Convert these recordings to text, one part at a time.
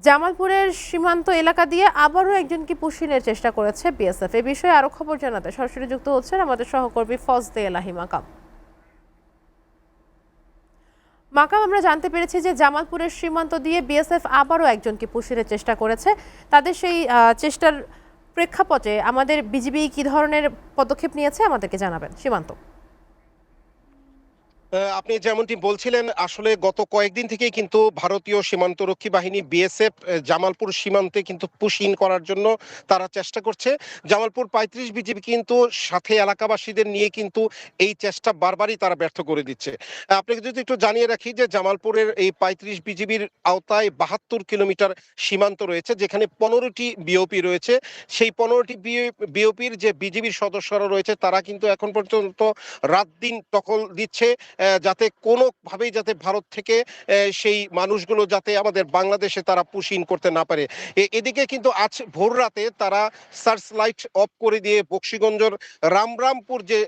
জামালপুরের সীমান্ত এলাকা দিয়ে আবারও একজনকে পুশিনের চেষ্টা করেছে বিএসএফ। এ বিষয়ে আরো খবর জানাতে সরাসরি যুক্ত হচ্ছেন আমাদের সহকর্মী ফজলে এলাহি মাকাম। মাকাম, আমরা জানতে পেরেছি যে জামালপুরের সীমান্ত দিয়ে বিএসএফ আবারও একজনকে পুশিনের চেষ্টা করেছে। তাদের সেই চেষ্টার প্রেক্ষাপটে আমাদের বিজিবি কি ধরনের পদক্ষেপ নিয়েছে আমাদেরকে জানাবেন সীমান্ত। আপনি যেমনটি বলছিলেন, আসলে গত কয়েকদিন থেকেই কিন্তু ভারতীয় সীমান্তরক্ষী বাহিনী বিএসএফ জামালপুর সীমান্তে কিন্তু পুশ ইন করার জন্য তারা চেষ্টা করছে। জামালপুর ৩৫ বিজিবি কিন্তু সাথে এলাকাবাসীদের নিয়ে কিন্তু এই চেষ্টা বারবারই তারা ব্যর্থ করে দিচ্ছে। আপনাকে যদি একটু জানিয়ে রাখি যে জামালপুরের এই ৩৫ বিজিবির আওতায় ৭২ কিলোমিটার সীমান্ত রয়েছে, যেখানে ১৫টি বিওপি রয়েছে। সেই ১৫টি বিওপির যে বিজিবির সদস্যরা রয়েছে তারা কিন্তু এখন পর্যন্ত রাত দিন টহল দিচ্ছে, যাতে কোনোভাবেই যাতে ভারত থেকে সেই মানুষগুলো যাতে আমাদের বাংলাদেশে তারা পুশ ইন করতে না পারে। এদিকে কিন্তু আজ ভোর রাতে তারা সার্চ লাইট অফ করে দিয়ে বক্সিগঞ্জের রামরামপুর যে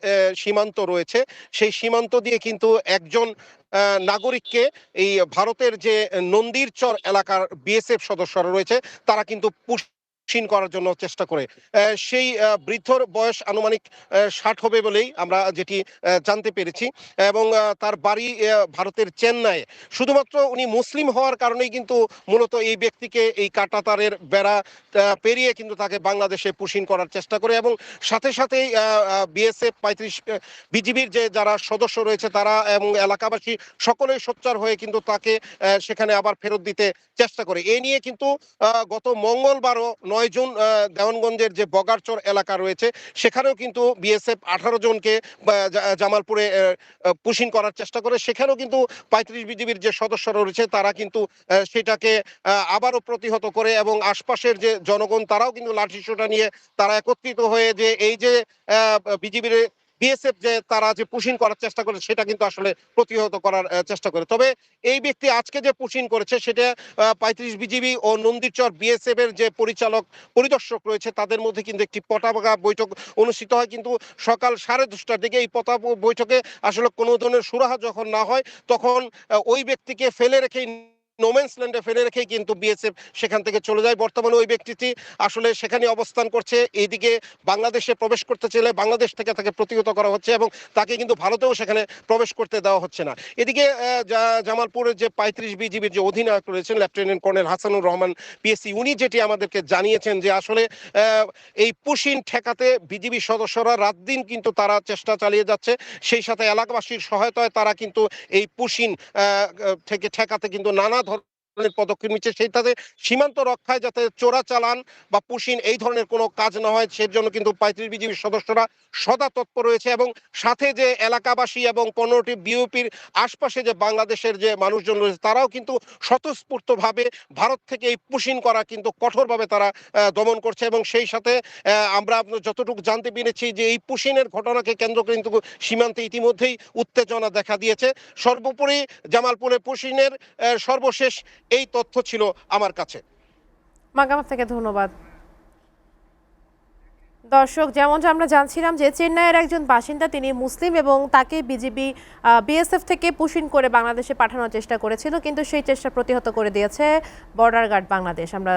সীমান্ত রয়েছে সেই সীমান্ত দিয়ে কিন্তু একজন নাগরিককে এই ভারতের যে নন্দীরচর এলাকার বিএসএফ সদস্যরা রয়েছে তারা কিন্তু পুশ ইন করার জন্য চেষ্টা করে। সেই বৃদ্ধর বয়স আনুমানিক ৬০ হবে বলেই আমরা যেটি জানতে পেরেছি, এবং তার বাড়ি ভারতের চেন্নাইয়ে। শুধুমাত্র উনি মুসলিম হওয়ার কারণেই কিন্তু মূলত এই ব্যক্তিকে এই কাঁটাতারের বেড়া পেরিয়ে কিন্তু তাকে বাংলাদেশে পুশ ইন করার চেষ্টা করে, এবং সাথে সাথেই বিএসএফ ৩৫ বিজিবির যে যারা সদস্য রয়েছে তারা এবং এলাকাবাসী সকলেই সোচ্চার হয়ে কিন্তু তাকে সেখানে আবার ফেরত দিতে চেষ্টা করে। এ নিয়ে কিন্তু গত মঙ্গলবারও ৯ জুন দেওয়ানগঞ্জের যে বগারচর এলাকা রয়েছে সেখানেও কিন্তু বিএসএফ ১৮ জনকে জামালপুরে পুশ ইন করার চেষ্টা করে। সেখানেও কিন্তু ৩৫ বিজিবির যে সদস্যরা রয়েছে তারা কিন্তু সেটাকে আবারও প্রতিহত করে, এবং আশপাশের যে জনগণ তারাও কিন্তু লাঠিসোঁটা নিয়ে তারা একত্রিত হয়ে যে এই যে বিজিবির বিএসএফ যে তারা যে পুশ ইন করার চেষ্টা করে সেটা কিন্তু আসলে প্রতিহত করার চেষ্টা করে। তবে এই ব্যক্তি আজকে যে পুশ ইন করেছে সেটা ৩৫ বিজিবি ও নন্দীরচর বিএসএফ এর যে পরিদর্শক রয়েছে তাদের মধ্যে কিন্তু একটি পতাকা বৈঠক অনুষ্ঠিত হয়, কিন্তু সকাল 10:30টার দিকে এই পতাকা বৈঠকে আসলে কোনো ধরনের সুরাহা যখন না হয় তখন ওই ব্যক্তিকে ফেলে রেখেই নোম্যান্স ল্যান্ডে ফেলে রেখেই কিন্তু বিএসএফ সেখান থেকে চলে যায়। বর্তমানে ওই ব্যক্তিটি আসলে সেখানে অবস্থান করছে। এইদিকে বাংলাদেশে প্রবেশ করতে চাইলে বাংলাদেশ থেকে তাকে প্রতিহত করা হচ্ছে, এবং তাকে কিন্তু ভারতেও সেখানে প্রবেশ করতে দেওয়া হচ্ছে না। এদিকে জামালপুরের যে ৩৫ বিজিবির যে অধিনায়ক রয়েছেন lieutenant colonel Hasanur Rahman PSC, উনি যেটি আমাদেরকে জানিয়েছেন যে আসলে এই পুশ ইন ঠেকাতে বিজিবি সদস্যরা রাত দিন কিন্তু তারা চেষ্টা চালিয়ে যাচ্ছে। সেই সাথে এলাকাবাসীর সহায়তায় তারা কিন্তু এই পুশ ইন থেকে ঠেকাতে কিন্তু নানা ধরনের পদক্ষেপ নিচ্ছে। সেইটাতে সীমান্ত রক্ষায় যাতে চোরাচালান বা পুশিন এই ধরনের কোনো কাজ না হয় সেজন্য কিন্তু ৩৫ বিজিবির সদস্যরা সদা তৎপর রয়েছে, এবং সাথে যে এলাকাবাসী এবং ১৫টি বিওপির আশপাশে যে বাংলাদেশের যে মানুষজন রয়েছে তারাও কিন্তু স্বতঃস্ফূর্তভাবে ভারত থেকে এই পুশিন করা কিন্তু কঠোরভাবে তারা দমন করছে। এবং সেই সাথে আমরা যতটুকু জানতে পেরেছি যে এই পুশিনের ঘটনাকে কেন্দ্র করে কিন্তু সীমান্তে ইতিমধ্যেই উত্তেজনা দেখা দিয়েছে। সর্বোপরি জামালপুরে পুশিনের সর্বশেষ এই তথ্য ছিল আমার কাছে। মাকাম, আপনাকে ধন্যবাদ। দর্শক, যেমনটা আমরা জানছিলাম যে চেন্নাইয়ের একজন বাসিন্দা, তিনি মুসলিম এবং তাকে বিজিবি বিএসএফ থেকে পুশ ইন করে বাংলাদেশে পাঠানোর চেষ্টা করেছিল, কিন্তু সেই চেষ্টা প্রতিহত করে দিয়েছে বর্ডার গার্ড বাংলাদেশ। আমরা